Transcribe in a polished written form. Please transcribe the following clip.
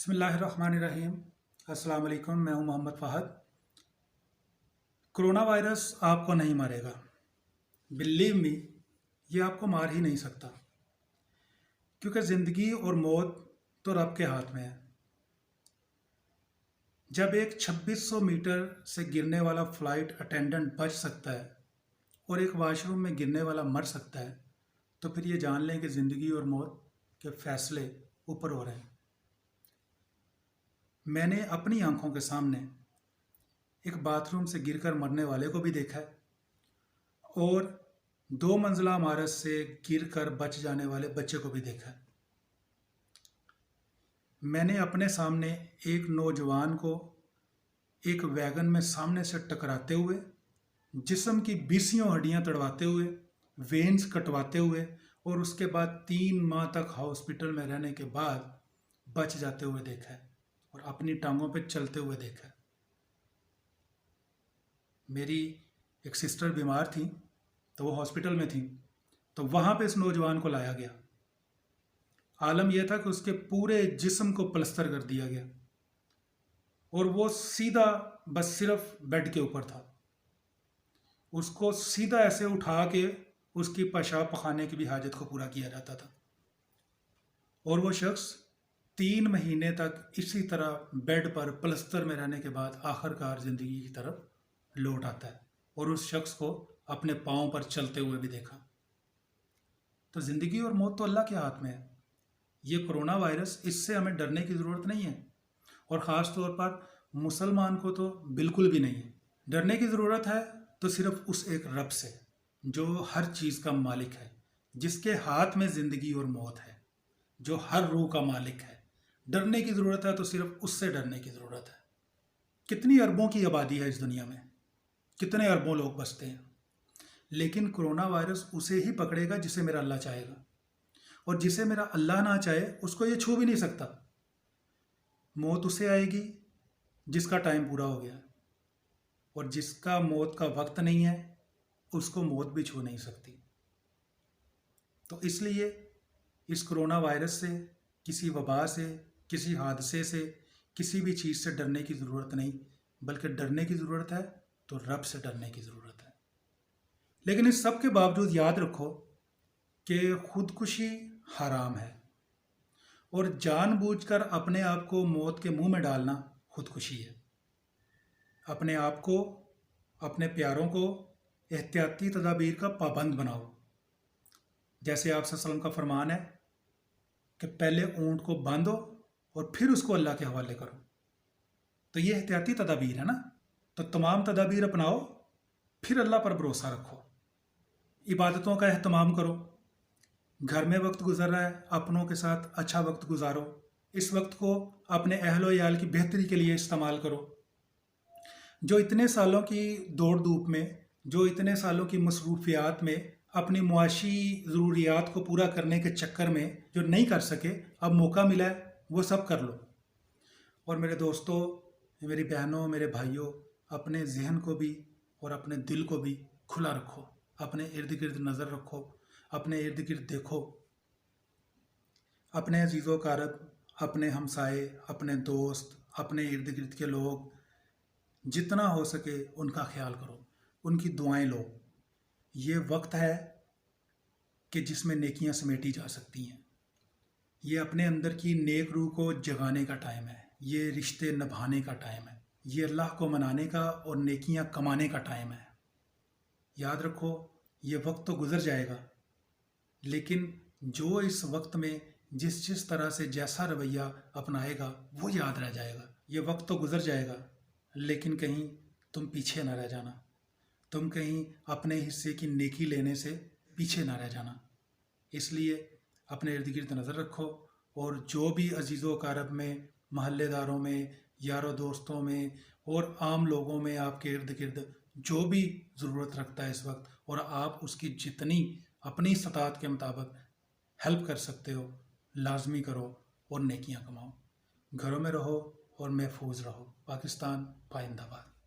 बिस्मिल्लाहिर्रहमानिर्रहीम। अस्सलाम वालेकुम। मैं हूं मोहम्मद फ़हद। कोरोना वायरस आपको नहीं मारेगा, बिलीव मी, ये आपको मार ही नहीं सकता, क्योंकि ज़िंदगी और मौत तो रब के हाथ में है। जब एक 2600 मीटर से गिरने वाला फ़्लाइट अटेंडेंट बच सकता है और एक वाशरूम में गिरने वाला मर सकता है, तो फिर ये जान लें कि ज़िंदगी और मौत के फ़ैसले ऊपर हो रहे हैं। मैंने अपनी आंखों के सामने एक बाथरूम से गिरकर मरने वाले को भी देखा है और 2 मंजिला इमारत से गिरकर बच जाने वाले बच्चे को भी देखा है। मैंने अपने सामने एक नौजवान को एक वैगन में सामने से टकराते हुए, जिस्म की 20 हड्डियां तड़वाते हुए, वेन्स कटवाते हुए और उसके बाद 3 माह तक हॉस्पिटल में रहने के बाद बच जाते हुए देखा है और अपनी टांगों पे चलते हुए देखा है। मेरी एक सिस्टर बीमार थी, तो वो हॉस्पिटल में थी, तो वहाँ पे इस नौजवान को लाया गया। आलम यह था कि उसके पूरे जिस्म को प्लस्तर कर दिया गया और वो सीधा बस सिर्फ बेड के ऊपर था। उसको सीधा ऐसे उठा के उसकी पेशाब पखाने की भी हाजत को पूरा किया जाता था और वो शख्स 3 महीने तक इसी तरह बेड पर प्लस्तर में रहने के बाद आखिरकार ज़िंदगी की तरफ लौट आता है और उस शख्स को अपने पाँव पर चलते हुए भी देखा। तो ज़िंदगी और मौत तो अल्लाह के हाथ में है। ये कोरोना वायरस, इससे हमें डरने की ज़रूरत नहीं है और ख़ास तौर पर मुसलमान को तो बिल्कुल भी नहीं है। डरने की ज़रूरत है तो सिर्फ उस एक रब से जो हर चीज़ का मालिक है, जिसके हाथ में ज़िंदगी और मौत है, जो हर रूह का मालिक है। डरने की ज़रूरत है तो सिर्फ उससे डरने की ज़रूरत है। कितनी अरबों की आबादी है इस दुनिया में, कितने अरबों लोग बसते हैं, लेकिन कोरोना वायरस उसे ही पकड़ेगा जिसे मेरा अल्लाह चाहेगा, और जिसे मेरा अल्लाह ना चाहे उसको ये छू भी नहीं सकता। मौत उसे आएगी जिसका टाइम पूरा हो गया, और जिसका मौत का वक्त नहीं है उसको मौत भी छू नहीं सकती। तो इसलिए इस कोरोना वायरस से, किसी वबा से, किसी हादसे से, किसी भी चीज़ से डरने की ज़रूरत नहीं, बल्कि डरने की ज़रूरत है तो रब से डरने की ज़रूरत है। लेकिन इस सब के बावजूद याद रखो कि खुदकुशी हराम है और जानबूझकर अपने आप को मौत के मुंह में डालना खुदकुशी है। अपने आप को, अपने प्यारों को एहतियाती तदाबीर का पाबंद बनाओ। जैसे आप सल्लल्लाहु अलैहि वसल्लम का फरमान है कि पहले ऊंट को बांधो और फिर उसको अल्लाह के हवाले करो। तो ये एहतियाती तदाबीर है ना, तो तमाम तदाबीर अपनाओ, फिर अल्लाह पर भरोसा रखो, इबादतों का एहतमाम करो। घर में वक्त गुजर रहा है, अपनों के साथ अच्छा वक्त गुजारो। इस वक्त को अपने अहलो याल की बेहतरी के लिए इस्तेमाल करो। जो इतने सालों की दौड़ धूप में, जो इतने सालों की मसरूफियात में अपनी मुआशी ज़रूरियात को पूरा करने के चक्कर में जो नहीं कर सके, अब मौका मिला है, वो सब कर लो। और मेरे दोस्तों, मेरी बहनों, मेरे भाइयों, अपने जहन को भी और अपने दिल को भी खुला रखो। अपने इर्द गिर्द नज़र रखो, अपने इर्द गिर्द देखो। अपने अजीज़ो कारब, अपने हमसाए, अपने दोस्त, अपने इर्द गिर्द के लोग, जितना हो सके उनका ख्याल करो, उनकी दुआएं लो। ये वक्त है कि जिसमें नेकियां समेटी जा सकती हैं। ये अपने अंदर की नेक रूह को जगाने का टाइम है, ये रिश्ते निभाने का टाइम है, ये अल्लाह को मनाने का और नेकियां कमाने का टाइम है। याद रखो, ये वक्त तो गुजर जाएगा, लेकिन जो इस वक्त में जिस तरह से जैसा रवैया अपनाएगा वो याद रह जाएगा। ये वक्त तो गुजर जाएगा, लेकिन कहीं तुम पीछे ना रह जाना, तुम कहीं अपने हिस्से की नेकी लेने से पीछे ना रह जाना। इसलिए अपने इर्द गिर्द नज़र रखो और जो भी अजीज़ो कारब में, महल्लेदारों में, यारों दोस्तों में और आम लोगों में आपके इर्द गिर्द जो भी ज़रूरत रखता है इस वक्त, और आप उसकी जितनी अपनी इस्तात के मुताबिक हेल्प कर सकते हो, लाजमी करो और नेकियां कमाओ। घरों में रहो और महफूज रहो। पाकिस्तान पाइंदाबाद।